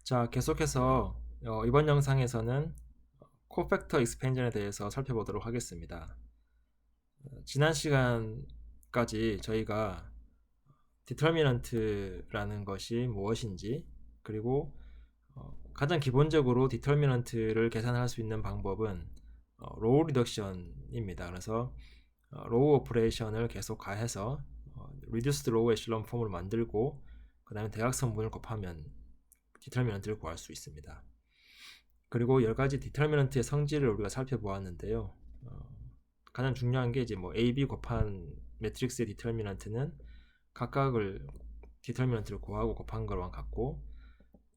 자, 계속해서 이번 영상에서는 코팩터 익스펜전에 대해서 살펴보도록 하겠습니다. 지난 시간까지 저희가 디터미넌트라는 것이 무엇인지, 그리고 가장 기본적으로 디터미넌트를 계산할 수 있는 방법은 로우 리덕션입니다. 그래서 로우 오퍼레이션을 계속 가해서 리듀스드 로우 에슐런 폼을 만들고 그 다음에 대각선분을 곱하면 디터미넌트를 구할 수 있습니다. 그리고 여러 가지 디터미넌트의 성질을 우리가 살펴보았는데요. 가장 중요한 게 이제 뭐 AB 곱한 매트릭스의 디터미넌트는 각각을 디터미넌트를 구하고 곱한 거랑 같고,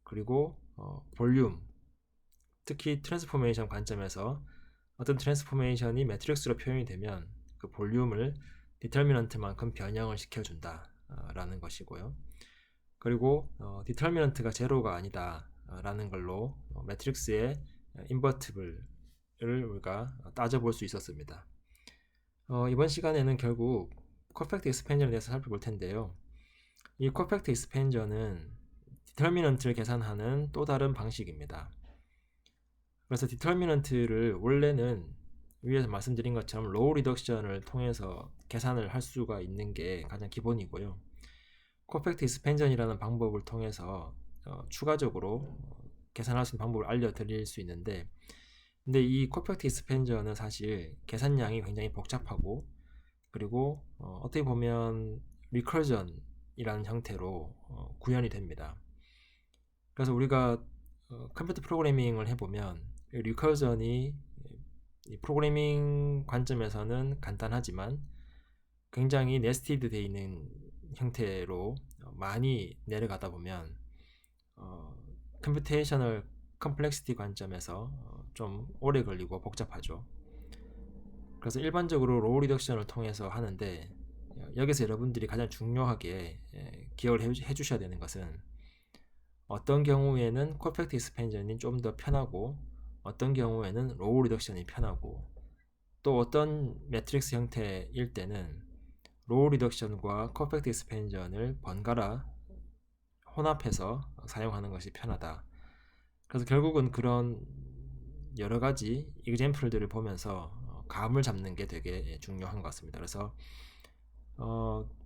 그리고 볼륨, 특히 트랜스포메이션 관점에서 어떤 트랜스포메이션이 매트릭스로 표현이 되면 그 볼륨을 디터미넌트만큼 변형을 시켜준다 라는 것이고요. 그리고 디터미넌트가 제로가 아니다 라는 걸로 매트릭스의 인버티블을 우리가 따져볼 수 있었습니다. 이번 시간에는 결국 코팩트 익스펜전에 대해서 살펴볼 텐데요. 이 코팩트 익스펜전은 디터미넌트를 계산하는 또 다른 방식입니다. 그래서 디터미넌트를 원래는 위에서 말씀드린 것처럼 로우 리덕션을 통해서 계산을 할 수가 있는 게 가장 기본이고요. 코팩트 익스펜전이라는 방법을 통해서 추가적으로 계산할 수 있는 방법을 알려드릴 수 있는데, 근데 이 코팩트 익스펜전은 사실 계산량이 굉장히 복잡하고, 그리고 어떻게 보면 리커전이라는 형태로 구현이 됩니다. 그래서 우리가 컴퓨터 프로그래밍을 해보면 리커전이 프로그래밍 관점에서는 간단하지만 굉장히 네스티드 되어 있는 형태로 많이 내려가다 보면 컴퓨테이셔널 컴플렉시티 관점에서 좀 오래 걸리고 복잡하죠. 그래서 일반적으로 로우 리덕션을 통해서 하는데, 여기서 여러분들이 가장 중요하게 기억을 해주셔야 되는 것은 어떤 경우에는 코팩트 익스펜전이 좀 더 편하고 어떤 경우에는 로우 리덕션이 편하고, 또 어떤 매트릭스 형태일 때는 로우 리덕션과 코팩트 익스펜전을 번갈아 혼합해서 사용하는 것이 편하다. 그래서 결국은 그런 여러 가지 example들을 보면서 감을 잡는 게 되게 중요한 것 같습니다. 그래서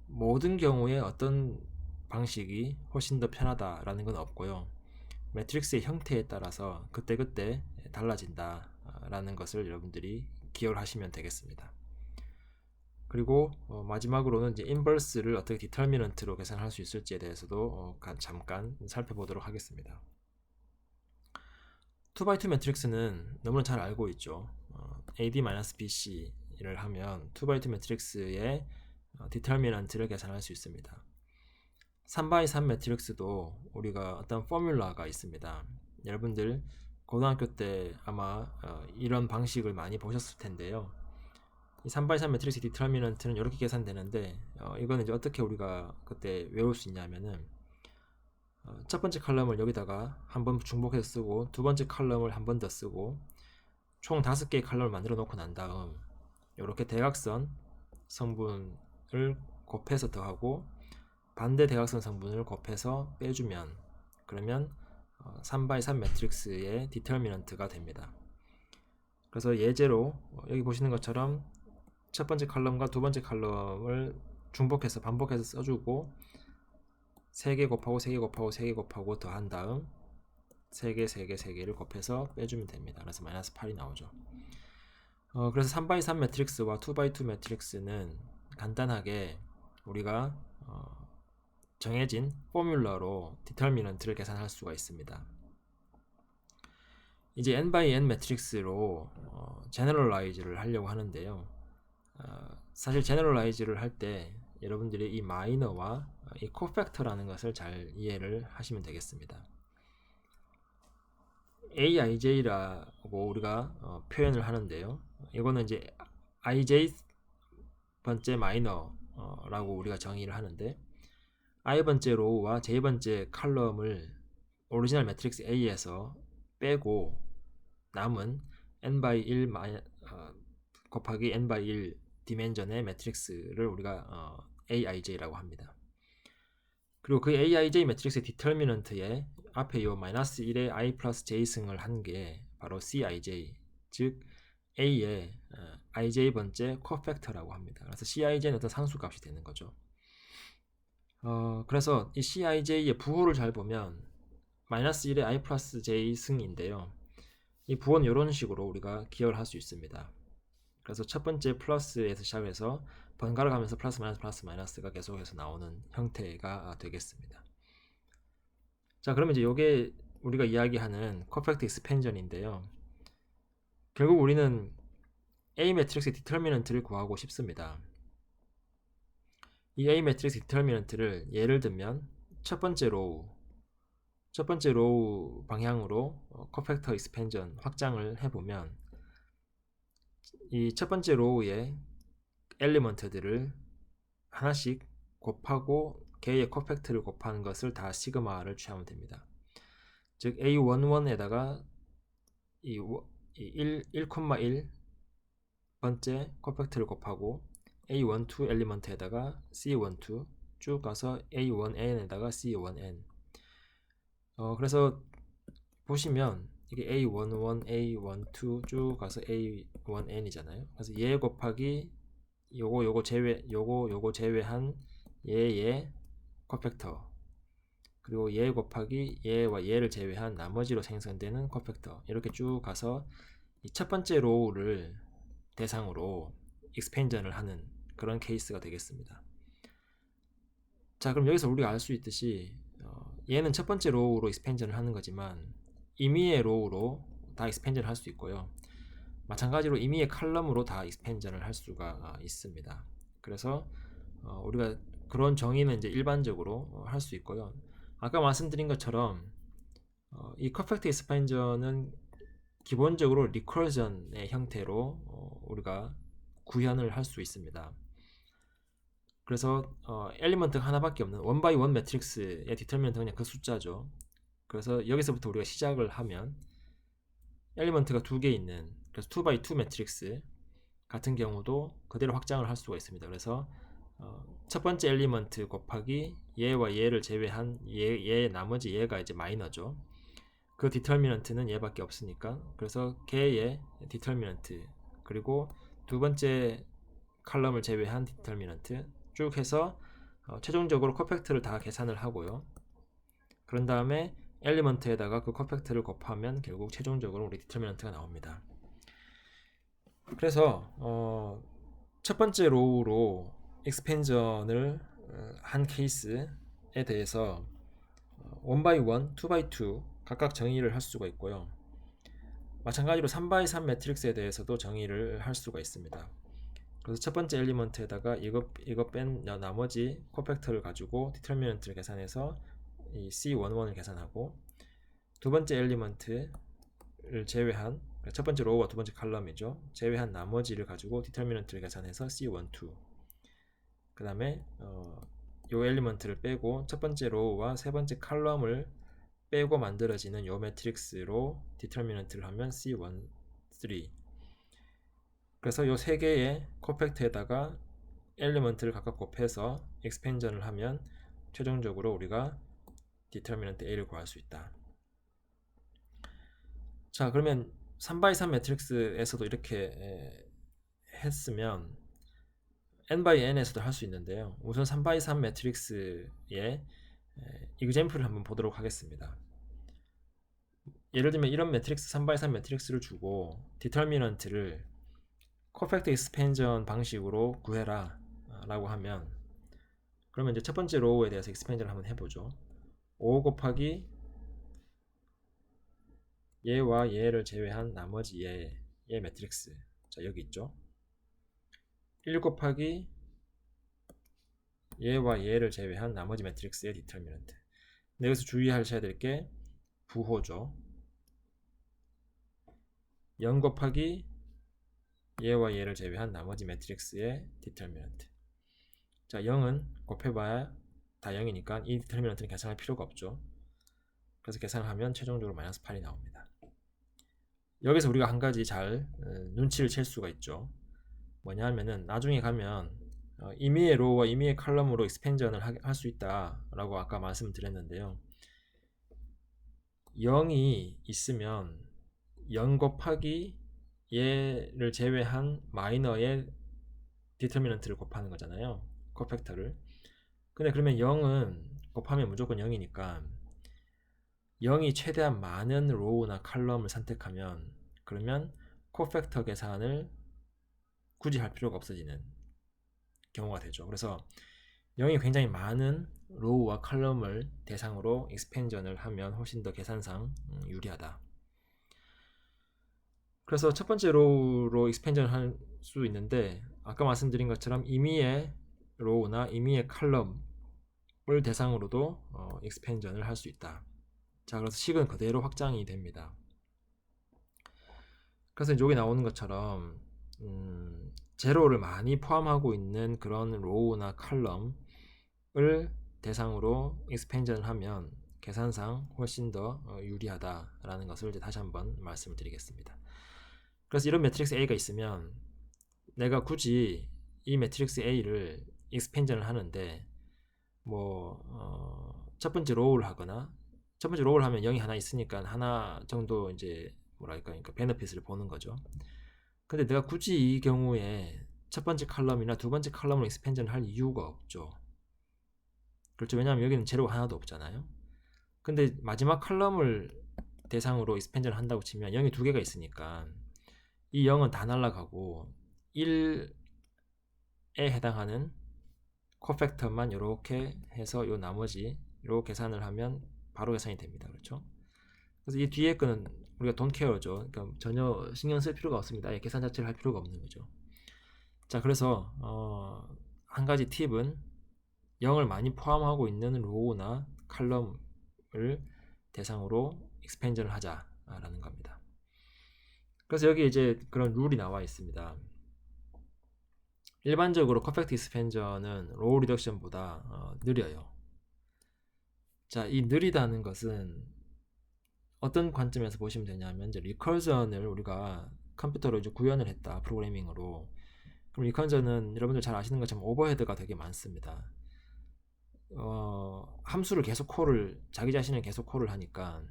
모든 경우에 어떤 방식이 훨씬 더 편하다라는 건 없고요. 매트릭스의 형태에 따라서 그때그때 달라진다라는 것을 여러분들이 기억을 하시면 되겠습니다. 그리고 마지막으로는 이제 인버스를 어떻게 디터미넌트로 계산할 수 있을지에 대해서도 잠깐 살펴보도록 하겠습니다. 2x2 매트릭스는 너무나 잘 알고 있죠. AD-BC를 하면 2x2 매트릭스의 디터미넌트를 계산할 수 있습니다. 3x3 매트릭스도 우리가 어떤 포뮬러가 있습니다. 여러분들 고등학교 때 아마 이런 방식을 많이 보셨을 텐데요. 이 3x3 매트릭스 디터미넌트는 이렇게 계산되는데, 이거는 이제 어떻게 우리가 그때 외울 수 있냐면은 첫 번째 컬럼을 여기다가 한번 중복해서 쓰고, 두 번째 컬럼을 한 번 더 쓰고, 총 5개의 컬럼을 만들어 놓고 난 다음 이렇게 대각선 성분을 곱해서 더하고 반대 대각선 성분을 곱해서 빼주면, 그러면 3x3 매트릭스의 디터미넌트가 됩니다. 그래서 예제로 여기 보시는 것처럼 첫 번째 컬럼과 두 번째 컬럼을 중복해서 반복해서 써주고 3개 곱하고 3개 곱하고 3개 곱하고 더한 다음 3개, 3개, 3개를 곱해서 빼주면 됩니다. 그래서 마이너스 8이 나오죠. 그래서 3x3 매트릭스와 2x2 매트릭스는 간단하게 우리가 정해진 포뮬러로 디터미넌트를 계산할 수가 있습니다. 이제 n×n 매트릭스로 제너럴라이즈를 하려고 하는데요. 사실 제너럴라이즈를 할 때 여러분들이 이 마이너와 이 코팩터라는 것을 잘 이해를 하시면 되겠습니다. aij라고 우리가 표현을 하는데요. 이거는 이제 ij 번째 마이너라고 우리가 정의를 하는데, i번째 로우와 j번째 컬럼을 오리지널 매트릭스 A에서 빼고 남은 n×1 곱하기 n×1 디멘전의 매트릭스를 우리가 aij라고 합니다. 그리고 그 aij 매트릭스의 디터미넌트에 앞에 요 -1의 i 플러스 j승을 한 게 바로 cij, 즉 a의 ij번째 코팩터라고 합니다. 그래서cij는 어떤 상수값이 되는 거죠. 그래서 이 cij의 부호를 잘 보면 -1의 i 플러스 j승인데요. 이 부호는 이런 식으로 우리가 기억을 할 수 있습니다. 그래서 첫 번째 플러스에서 시작해서 번갈아 가면서 플러스 마이너스가 계속해서 나오는 형태가 되겠습니다. 자, 그러면 이제 이게 우리가 이야기하는 퍼펙트 익스펜전인데요. 결국 우리는 A 매트릭스의 디터미넌트를 구하고 싶습니다. 이 A 매트릭스 디터미넌트를 예를 들면 첫 번째 로우 방향으로 퍼펙트 익스펜전 확장을 해보면 이 첫 번째 로우의 엘리먼트들을 하나씩 곱하고 걔의 코팩트를 곱하는 것을 다 시그마를 취하면 됩니다. 즉 A11에다가 이 1,1 번째 코팩트를 곱하고 A12 엘리먼트에다가 C12 쭉 가서 A1n에다가 C1n. 그래서 보시면 이게 A11, A12 쭉 가서 A1n이잖아요. 그래서 얘 곱하기 요거 제외한 얘의 코팩터, 그리고 얘 곱하기 얘와 얘를 제외한 나머지로 생성되는 코팩터, 이렇게 쭉 가서 이 첫 번째 로우를 대상으로 익스펜전을 하는 그런 케이스가 되겠습니다. 자, 그럼 여기서 우리가 알 수 있듯이 얘는 첫 번째 로우로 익스펜전을 하는 거지만 임의의 로우로 다 익스펜전을 할 수 있고요. 마찬가지로 임의의 칼럼으로 다 익스펜전을 할 수가 있습니다. 그래서 우리가 그런 정의는 이제 일반적으로 할 수 있고요. 아까 말씀드린 것처럼 이 퍼펙트 익스펜전은 기본적으로 리커전의 형태로 우리가 구현을 할 수 있습니다. 그래서 엘리먼트가 하나밖에 없는 원바이 원 매트릭스의 디터미넌트가 그냥 그 숫자죠. 그래서 여기서부터 우리가 시작을 하면 엘리먼트가 두 개 있는, 그래서 2x2 매트릭스 같은 경우도 그대로 확장을 할 수가 있습니다. 그래서 첫 번째 엘리먼트 곱하기 얘와 얘를 제외한 얘 나머지 얘가 이제 마이너죠. 그 디터미넌트는 얘밖에 없으니까, 그래서 걔의 디터미넌트, 그리고 두 번째 칼럼을 제외한 디터미넌트 쭉 해서 최종적으로 코팩트를 다 계산을 하고요. 그런 다음에 엘리먼트에다가 그 코팩트를 곱하면 결국 최종적으로 우리 디터미넌트가 나옵니다. 그래서 첫 번째 로우로 익스펜전을 한 케이스에 대해서 1x1, 2x2 각각 정의를 할 수가 있고요. 마찬가지로 3x3 매트릭스에 대해서도 정의를 할 수가 있습니다. 그래서 첫 번째 엘리먼트에다가 이거 뺀 나머지 코팩터를 가지고 디터미넌트를 계산해서 이 C11을 계산하고, 두 번째 엘리먼트를 제외한, 첫 번째 로우와 두 번째 칼럼이죠, 제외한 나머지를 가지고 디터미넌트를 계산해서 C12, 그 다음에 요 엘리먼트를 빼고 첫 번째 로우와 세 번째 칼럼을 빼고 만들어지는 요 매트릭스로 디터미넌트를 하면 C13. 그래서 요 세 개의 코팩트에다가 엘리먼트를 각각 곱해서 익스펜전을 하면 최종적으로 우리가 디터미넌트 A를 구할 수 있다. 자, 그러면 3x3 매트릭스에서도 이렇게 했으면 n×n에서도 할 수 있는데요. 우선 3x3 매트릭스의 이그젬플을 한번 보도록 하겠습니다. 예를 들면 이런 매트릭스 3x3 매트릭스를 주고 디터미넌트를 코팩트 익스펜전 방식으로 구해라 라고 하면, 그러면 이제 첫 번째 로우에 대해서 익스펜전을 한번 해보죠. 5 곱하기 얘와 얘를 제외한 나머지 얘 매트릭스, 자 여기 있죠. 1 곱하기 얘와 얘를 제외한 나머지 매트릭스의 디터미넌트. 근데 여기서 주의하셔야 될 게 부호죠. 0 곱하기 얘와 얘를 제외한 나머지 매트릭스의 디터미넌트. 자, 0은 곱해봐야 다 0이니까 이 디터미넌트는 계산할 필요가 없죠. 그래서 계산을 하면 최종적으로 -8이 나옵니다. 여기서 우리가 한 가지 잘 눈치를 챌 수가 있죠. 뭐냐 하면은 나중에 가면 임의의 로우와 임의의 칼럼으로 익스펜전을 할 수 있다라고 아까 말씀드렸는데요. 0이 있으면 0 곱하기 얘를 제외한 마이너의 디터미넌트를 곱하는 거잖아요. 코팩터를. 근데 그러면 0은 곱하면 무조건 0이니까 0이 최대한 많은 로우나 칼럼을 선택하면 그러면 코팩터 계산을 굳이 할 필요가 없어지는 경우가 되죠. 그래서 0이 굉장히 많은 로우와 칼럼을 대상으로 익스펜전을 하면 훨씬 더 계산상 유리하다. 그래서 첫 번째 로우로 익스펜전을 할 수 있는데 아까 말씀드린 것처럼 임의의 로우나 임의의 칼럼을 대상으로도 익스펜전을 할 수 있다. 자, 그래서 식은 그대로 확장이 됩니다. 그래서 이제 여기 나오는 것처럼 제로를 많이 포함하고 있는 그런 로우나 칼럼을 대상으로 익스펜전을 하면 계산상 훨씬 더 유리하다라는 것을 이제 다시 한번 말씀을 드리겠습니다. 그래서 이런 매트릭스 A가 있으면 내가 굳이 이 매트릭스 A를 익스펜전을 하는데 첫 번째 로우를 하거나 첫 번째 로우를 하면 0이 하나 있으니까 하나 정도 이제 뭐랄까 그러니까 베너핏을 보는 거죠. 근데 내가 굳이 이 경우에 첫 번째 칼럼이나 두 번째 칼럼을 익스펜전을 할 이유가 없죠. 그렇죠. 왜냐하면 여기는 재료가 하나도 없잖아요. 근데 마지막 칼럼을 대상으로 익스펜전을 한다고 치면 0이 두 개가 있으니까 이 0은 다 날아가고 1에 해당하는 코팩터만 이렇게 해서 요 나머지 요 계산을 하면 바로 계산이 됩니다. 그렇죠? 그래서 이 뒤에 거는 우리가 don't care죠. 그러니까 전혀 신경 쓸 필요가 없습니다. 아예 계산 자체를 할 필요가 없는 거죠. 자, 그래서 한 가지 팁은 0을 많이 포함하고 있는 로우나 칼럼을 대상으로 익스펜전을 하자라는 겁니다. 그래서 여기 이제 그런 룰이 나와 있습니다. 일반적으로 퍼펙트 익스펜전은 로우 리덕션보다 느려요. 자, 이 느리다는 것은 어떤 관점에서 보시면 되냐면 이제 리커전을 우리가 컴퓨터로 이제 구현을 했다 프로그래밍으로. 그럼 리커전은 여러분들 잘 아시는 것처럼 오버헤드가 되게 많습니다. 함수를 계속 콜을 자기 자신을 계속 콜을 하니까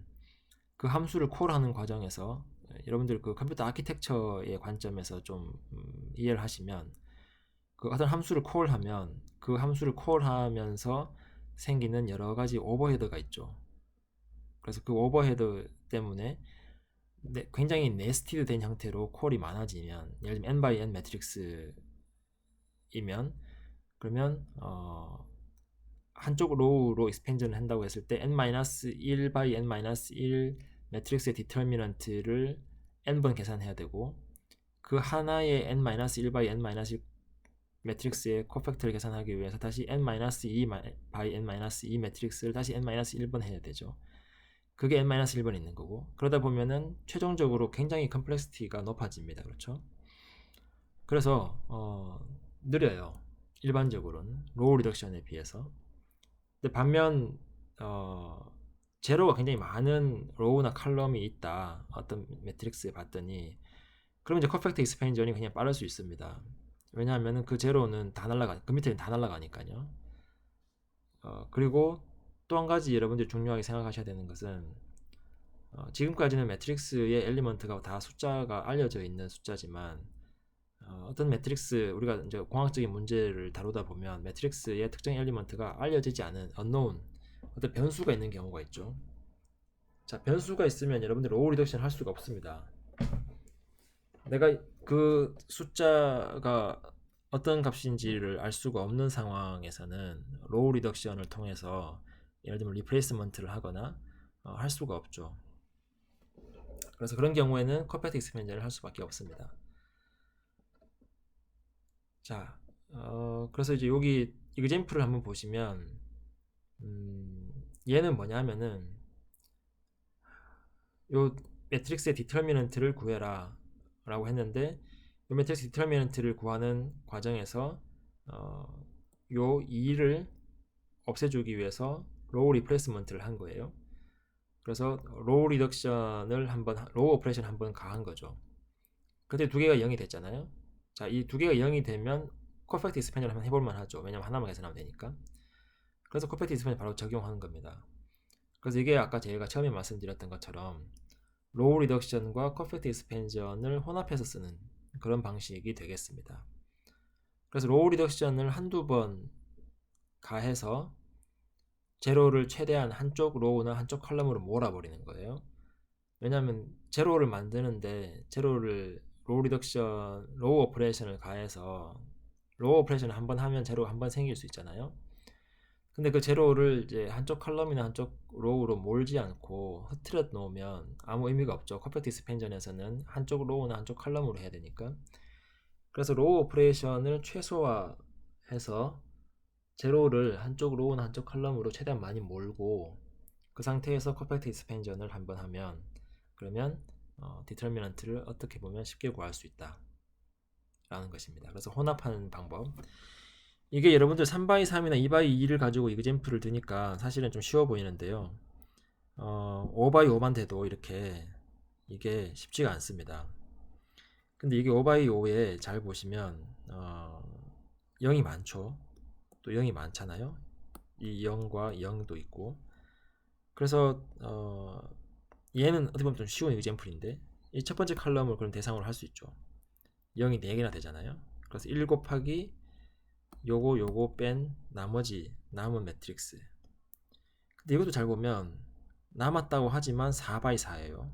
그 함수를 콜하는 과정에서 여러분들 그 컴퓨터 아키텍처의 관점에서 좀 이해를 하시면 그 어떤 함수를 콜하면 그 함수를 콜하면서 생기는 여러 가지 오버헤드가 있죠. 그래서 그 오버헤드 때문에 굉장히 네스티드 된 형태로 콜이 많아지면 예를 들면 n by n 매트릭스이면 그러면 한쪽 로우로 익스펜전을 한다고 했을 때 n-1 by n-1 매트릭스의 디터미넌트를 n번 계산해야 되고 그 하나의 n-1 by n-1 매트릭스의 코팩터를 계산하기 위해서 다시 n-2 by n-2 매트릭스를 다시 n-1번 해야 되죠. 그게 n-1번 있는 거고 그러다 보면은 최종적으로 굉장히 컴플렉시티가 높아집니다. 그렇죠? 그래서 느려요. 일반적으로는 로우 리덕션에 비해서. 근데 반면 제로가 굉장히 많은 로우나 칼럼이 있다 어떤 매트릭스에 봤더니 그럼 이제 퍼펙트 익스펜전이 그냥 빠를 수 있습니다. 왜냐하면 그 제로는 다 그 밑에는 다 날아가니까요. 그리고 또 한 가지 여러분들이 중요하게 생각하셔야 되는 것은 지금까지는 매트릭스의 엘리먼트가 다 숫자가 알려져 있는 숫자지만 어떤 매트릭스 우리가 이제 공학적인 문제를 다루다 보면 매트릭스의 특정 엘리먼트가 알려지지 않은 unknown 어떤 변수가 있는 경우가 있죠. 자, 변수가 있으면 여러분들 로우 리덕션 할 수가 없습니다. 내가 그 숫자가 어떤 값인지를 알 수가 없는 상황에서는 로우 리덕션을 통해서 예를 들면 리플레이스먼트를 하거나 할 수가 없죠. 그래서 그런 경우에는 커펙트 익스펜전을 할 수밖에 없습니다. 자, 그래서 이제 여기 이그젬플을 한번 보시면 얘는 뭐냐면은 요 매트릭스의 디터미넌트를 구해라 라고 했는데 요 매트릭스 디터미넌트를 구하는 과정에서 요 2를 없애주기 위해서 로우 리플레이스먼트를 한 거예요. 그래서 로우 리덕션을 로우 오퍼레이션 한번 가한 거죠. 그때 두 개가 0이 됐잖아요. 자, 이 두 개가 0이 되면 코펙트 익스펜션을 한번 해볼만 하죠. 왜냐면 하나만 계산하면 되니까. 그래서 코펙트 익스펜션 바로 적용하는 겁니다. 그래서 이게 아까 제가 처음에 말씀드렸던 것처럼 로우 리덕션과 코펙트 익스펜션을 혼합해서 쓰는 그런 방식이 되겠습니다. 그래서 로우 리덕션을 한두 번 가해서 제로를 최대한 한쪽 로우나 한쪽 컬럼으로 몰아버리는 거예요. 왜냐하면 제로를 만드는데 제로를 로우 리덕션, 로우 오퍼레이션을 가해서 로우 오퍼레이션을 한번 하면 제로가 한 번 생길 수 있잖아요. 근데 그 제로를 이제 한쪽 컬럼이나 한쪽 로우로 몰지 않고 흐트려 놓으면 아무 의미가 없죠. 코펙트 익스펜션에서는 한쪽 로우나 한쪽 컬럼으로 해야 되니까. 그래서 로우 오퍼레이션을 최소화해서 제로를 한쪽 로우나 한쪽 컬럼으로 최대한 많이 몰고 그 상태에서 코펙트 익스펜션을 한번 하면 그러면 디터미넌트를 어떻게 보면 쉽게 구할 수 있다 라는 것입니다. 그래서 혼합하는 방법, 이게 여러분들 3x3이나 2x2를 가지고 이그젠플을 드니까 사실은 좀 쉬워 보이는데요. 5x5만 돼도 이렇게 이게 쉽지가 않습니다. 근데 이게 5x5에 잘 보시면 0이 많죠. 또 0이 많잖아요. 이 0과 0도 있고. 그래서 얘는 어떻게 보면 좀 쉬운 이그젠플인데 이 첫 번째 칼럼을 그럼 대상으로 할 수 있죠. 0이 4개나 되잖아요. 그래서 1 곱하기 요거 뺀 나머지 남은 매트릭스. 근데 이것도 잘 보면 남았다고 하지만 4x4예요.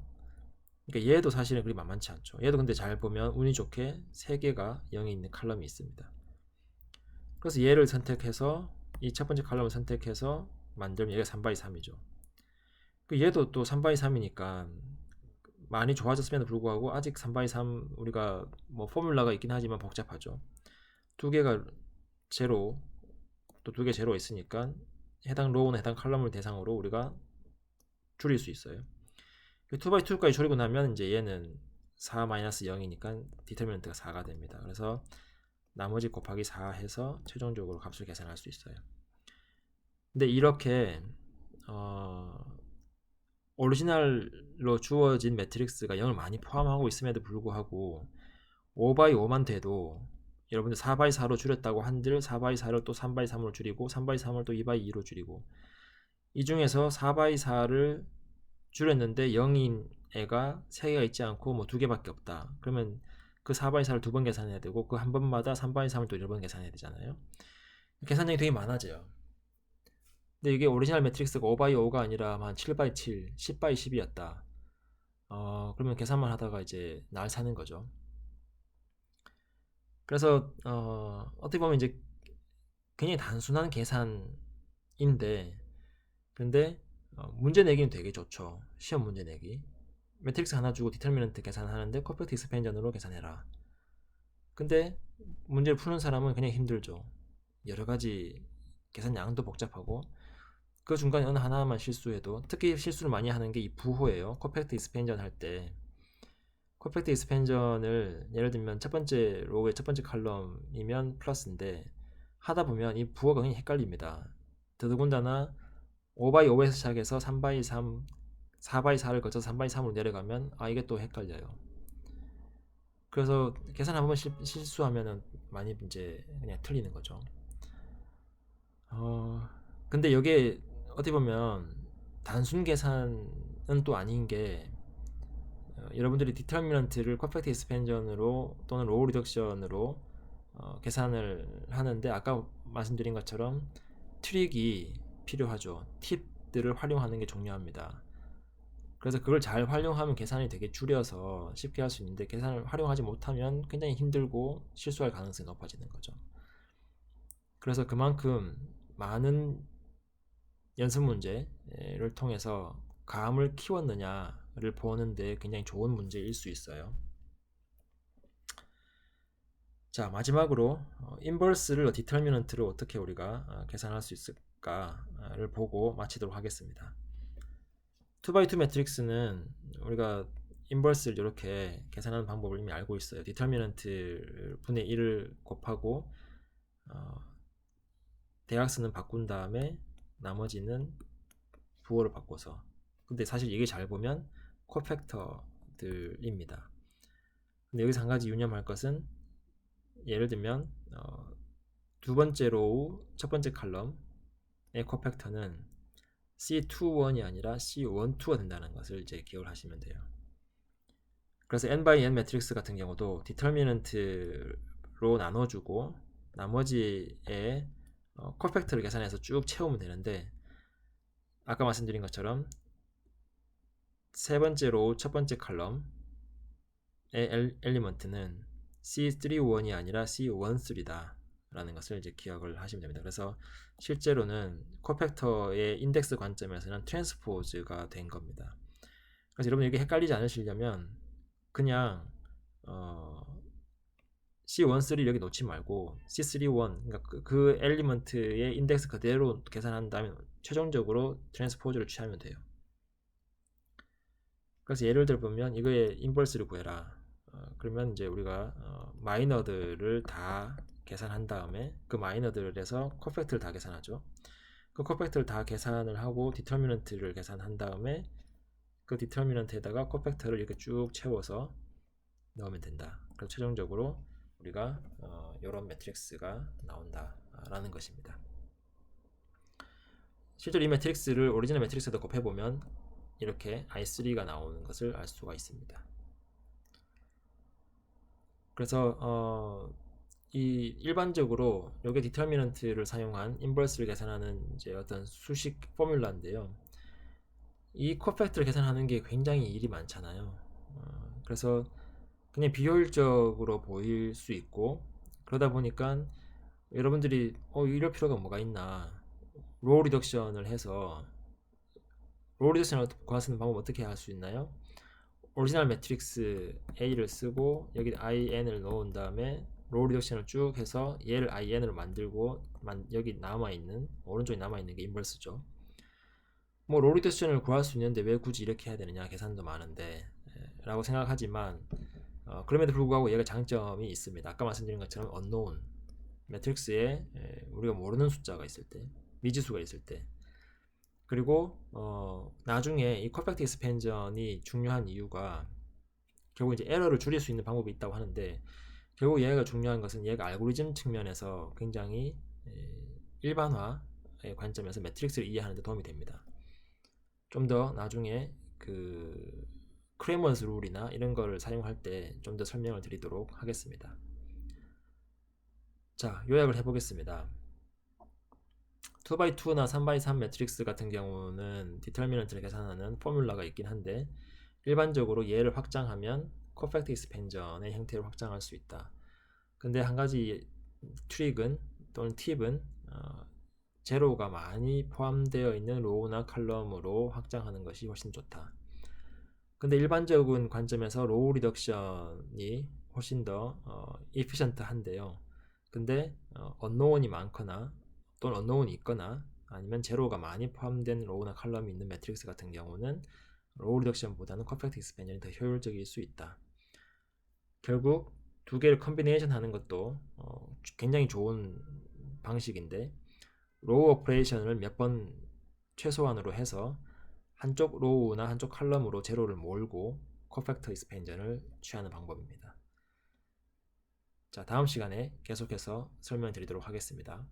그러니까 얘도 사실은 그리 만만치 않죠. 얘도 근데 잘 보면 운이 좋게 3개가 0이 있는 칼럼이 있습니다. 그래서 얘를 선택해서 이 첫 번째 칼럼을 선택해서 만들면 얘가 3x3이죠. 얘도 또 3x3이니까 많이 좋아졌음에도 불구하고 아직 3x3 우리가 뭐 포뮬라가 있긴 하지만 복잡하죠. 두 개가 제로, 또 두 개 제로 있으니까 해당 로우나 해당 칼럼을 대상으로 우리가 줄일 수 있어요. 2x2까지 줄이고 나면 이제 얘는 4-0이니까 디터미넌트가 4가 됩니다. 그래서 나머지 곱하기 4 해서 최종적으로 값을 계산할 수 있어요. 근데 이렇게 오리지널로 주어진 매트릭스가 0을 많이 포함하고 있음에도 불구하고 5x5만 돼도 여러분들 4x4로 줄였다고 한들 4x4를 또 3x3으로 줄이고 3x3을 또 2x2로 줄이고 이 중에서 4x4를 줄였는데 0인 애가 3개가 있지 않고 뭐 2개밖에 없다. 그러면 그 4x4를 2번 계산해야 되고 그 한 번마다 3x3을 또 1번 계산해야 되잖아요. 계산량이 되게 많아져요. 근데 이게 오리지널 매트릭스가 5x5가 아니라 한 7x7, 10x10이었다. 그러면 계산만 하다가 이제 날 사는 거죠. 그래서 어떻게 보면 이제 굉장히 단순한 계산인데 근데 문제 내기는 되게 좋죠. 시험 문제 내기. 매트릭스 하나 주고 디터미넌트 계산하는데 코펙트 익스펜션으로 계산해라. 근데 문제를 푸는 사람은 그냥 힘들죠. 여러 가지 계산 양도 복잡하고 그 중간에 어느 하나만 실수해도 특히 실수를 많이 하는 게 이 부호예요. 코펙트 익스펜션 할 때 코펙트 익스펜션을 예를 들면 첫 번째 로우의 첫 번째 칼럼이면 플러스인데 하다 보면 이 부호가 굉장히 헷갈립니다. 더더군다나 5x5에서 시작해서 3x3, 4x4를 거쳐서 3x3으로 내려가면 이게 또 헷갈려요. 그래서 계산 한 번 실수하면은 많이 이제 그냥 틀리는 거죠. 근데 여기에 어떻게 보면 단순 계산은 또 아닌 게 여러분들이 디터미넌트를 퍼펙트 익스펜션으로 또는 로우 리덕션으로 계산을 하는데 아까 말씀드린 것처럼 트릭이 필요하죠. 팁들을 활용하는 게 중요합니다. 그래서 그걸 잘 활용하면 계산이 되게 줄여서 쉽게 할 수 있는데 계산을 활용하지 못하면 굉장히 힘들고 실수할 가능성이 높아지는 거죠. 그래서 그만큼 많은 연습 문제를 통해서 감을 키웠느냐를 보는데 굉장히 좋은 문제일 수 있어요. 자, 마지막으로 인버스를 디터미넌트로 어떻게 우리가 계산할 수 있을까를 보고 마치도록 하겠습니다. 2x2 매트릭스는 우리가 인버스를 이렇게 계산하는 방법을 이미 알고 있어요. 디터미넌트 분의 1을 곱하고 대각선은 바꾼 다음에 나머지는 부호를 바꿔서. 근데 사실 이게 잘 보면 코팩터들입니다. 근데 여기서 한 가지 유념할 것은 예를 들면 두 번째 로우 첫 번째 칼럼의 코팩터는 C21이 아니라 C12가 된다는 것을 이제 기억을 하시면 돼요. 그래서 n/n 매트릭스 같은 경우도 디터미넌트로 나눠주고 나머지에 코팩터를 계산해서 쭉 채우면 되는데, 아까 말씀드린 것처럼 세 번째 로우 첫 번째 칼럼의 엘리먼트는 C31이 아니라 C13다 라는 것을 이제 기억을 하시면 됩니다. 그래서 실제로는 코팩터의 인덱스 관점에서는 트랜스포즈가 된 겁니다. 그래서 여러분 이게 헷갈리지 않으시려면 그냥 C13 여기 놓지 말고 C31, 그러니까 그 엘리먼트의 인덱스 그대로 계산한 다음에 최종적으로 트랜스포즈를 취하면 돼요. 그래서 예를 들어 보면 이거의 인버스를 구해라. 그러면 이제 우리가 마이너들을 다 계산한 다음에 그 마이너들에서 코팩트를 다 계산하죠. 그 코팩트를 다 계산을 하고 디터미넌트를 계산한 다음에 그 디터미넌트에다가 코팩터를 이렇게 쭉 채워서 넣으면 된다. 그래서 최종적으로 우리가 이런 매트릭스가 나온다라는 것입니다. 실제로 이 매트릭스를 오리지널 매트릭스에다 곱해보면 이렇게 I3가 나오는 것을 알 수가 있습니다. 그래서 이 일반적으로 요게 디터미넌트를 사용한 인버스를 계산하는 이제 어떤 수식 포뮬라인데요. 이 코팩트를 계산하는 게 굉장히 일이 많잖아요. 그래서 그냥 비효율적으로 보일 수 있고, 그러다 보니까 여러분들이 이럴 필요가 뭐가 있나, 로우 리덕션을 해서 로우 리덕션을 구할 수 있는 방법 어떻게 할 수 있나요? 오리지널 매트릭스 A를 쓰고 여기 IN을 넣은 다음에 로우 리덕션을 쭉 해서 얘를 IN으로 만들고 여기 남아있는 오른쪽에 남아있는 게 인버스죠. 뭐 로우 리덕션을 구할 수 있는데 왜 굳이 이렇게 해야 되느냐, 계산도 많은데 라고 생각하지만 그럼에도 불구하고 얘가 장점이 있습니다. 아까 말씀드린 것처럼 unknown 매트릭스에 우리가 모르는 숫자가 있을 때, 미지수가 있을 때, 그리고 나중에 이 코팩트 익스펜전이 중요한 이유가 결국 이제 에러를 줄일 수 있는 방법이 있다고 하는데, 결국 얘가 중요한 것은 얘가 알고리즘 측면에서 굉장히 일반화의 관점에서 매트릭스를 이해하는 데 도움이 됩니다. 좀 더 나중에 그 크레머스 룰이나 이런 거를 사용할 때 좀 더 설명을 드리도록 하겠습니다. 자, 요약을 해보겠습니다. 2x2나 3x3 매트릭스 같은 경우는 디터미넌트를 계산하는 포뮬라가 있긴 한데, 일반적으로 얘를 확장하면 코팩트 익스펜전의 형태로 확장할 수 있다. 근데 한 가지 트릭은 또는 팁은 제로가 많이 포함되어 있는 로우나 칼럼으로 확장하는 것이 훨씬 좋다. 근데 일반적인 관점에서 로우 리덕션이 훨씬 더 이피션트한데요. 근데 언노운이 많거나 또는 언노운이 있거나 아니면 제로가 많이 포함된 로우나 칼럼이 있는 매트릭스 같은 경우는 로우 리덕션보다는 코팩트 익스펜전이 더 효율적일 수 있다. 결국 두 개를 컨비네이션 하는 것도 굉장히 좋은 방식인데, 로우 오퍼레이션을 몇 번 최소한으로 해서 한쪽 로우나 한쪽 칼럼으로 제로를 몰고 코팩터 익스펜전을 취하는 방법입니다. 자, 다음 시간에 계속해서 설명드리도록 하겠습니다.